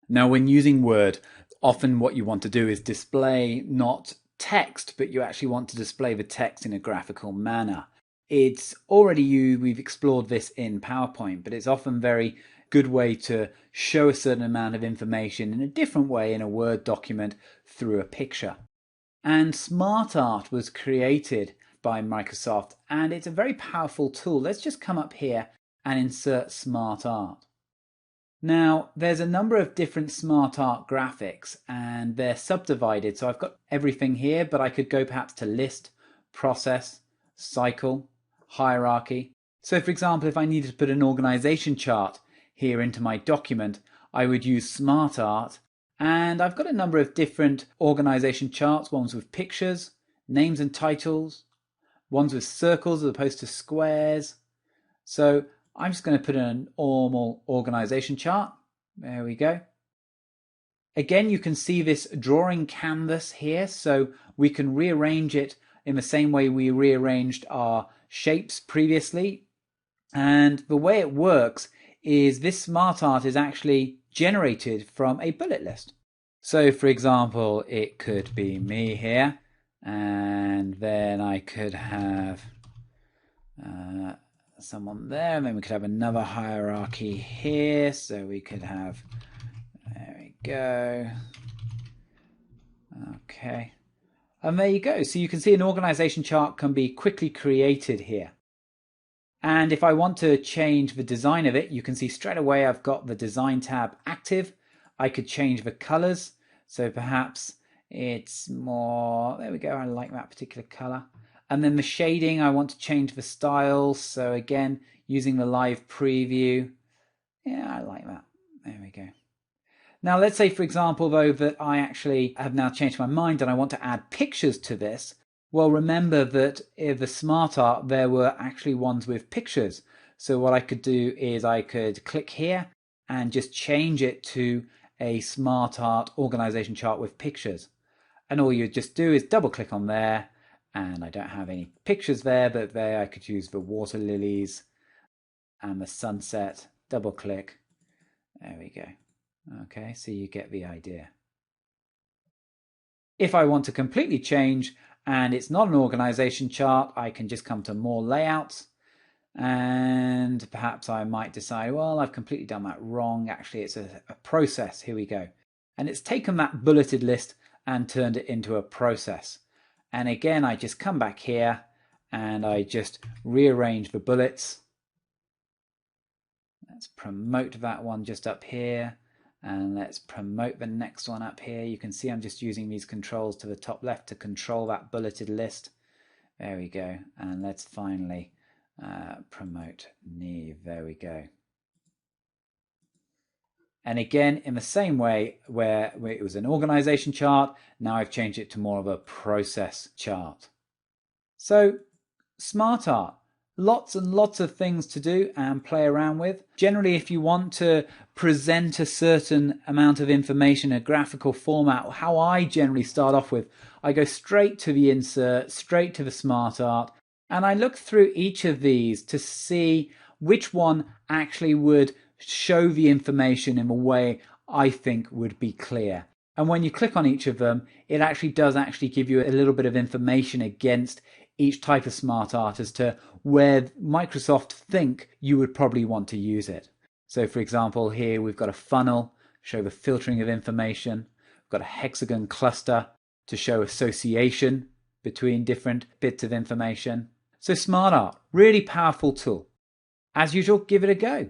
Now, when using Word, often what you want to do is display not text, but you actually want to display the text in a graphical manner. We've explored this in PowerPoint, but it's often very good way to show a certain amount of information in a different way in a Word document through a picture. And SmartArt was created by Microsoft, and it's a very powerful tool. Let's just come up here and insert SmartArt. Now, there's a number of different SmartArt graphics, and they're subdivided. So I've got everything here, but I could go perhaps to list, process, cycle, hierarchy. So for example, if I needed to put an organization chart here into my document, I would use SmartArt. And I've got a number of different organization charts, ones with pictures, names and titles, ones with circles as opposed to squares. So I'm just going to put in a normal organization chart. There we go. Again, you can see this drawing canvas here, so we can rearrange it in the same way we rearranged our shapes previously. And the way it works is this SmartArt is actually generated from a bullet list. So for example, it could be me here, and then I could have someone there, and then we could have another hierarchy here. So we could have, there we go. Okay. And there you go. So you can see an organization chart can be quickly created here. And if I want to change the design of it, you can see straight away I've got the design tab active. I could change the colors. So perhaps it's more, there we go, I like that particular color. And then the shading, I want to change the style. So again, using the live preview. Yeah, I like that. There we go. Now let's say, for example, though, that I actually have now changed my mind and I want to add pictures to this. Well, remember that in the SmartArt, there were actually ones with pictures. So what I could do is I could click here and just change it to a SmartArt organization chart with pictures. And all you just do is double click on there, and I don't have any pictures there, but there I could use the water lilies and the sunset. Double click. There we go. Okay, so you get the idea. If I want to completely change and it's not an organization chart, I can just come to more layouts, and perhaps I might decide, well, I've completely done that wrong. Actually, it's a process. Here we go. And it's taken that bulleted list and turned it into a process. And again, I just come back here and I just rearrange the bullets. Let's promote that one just up here. And let's promote the next one up here. You can see I'm just using these controls to the top left to control that bulleted list. There we go. And let's finally promote Neve. There we go. And again, in the same way where it was an organization chart, now I've changed it to more of a process chart. So SmartArt. Lots and lots of things to do and play around with. Generally, if you want to present a certain amount of information in a graphical format, how I generally start off with, I go straight to the insert, straight to the SmartArt, and I look through each of these to see which one actually would show the information in a way I think would be clear. And when you click on each of them, it actually does give you a little bit of information against each type of SmartArt as to where Microsoft think you would probably want to use it. So for example, here we've got a funnel, show the filtering of information. We've got a hexagon cluster to show association between different bits of information. So SmartArt, really powerful tool. As usual, give it a go.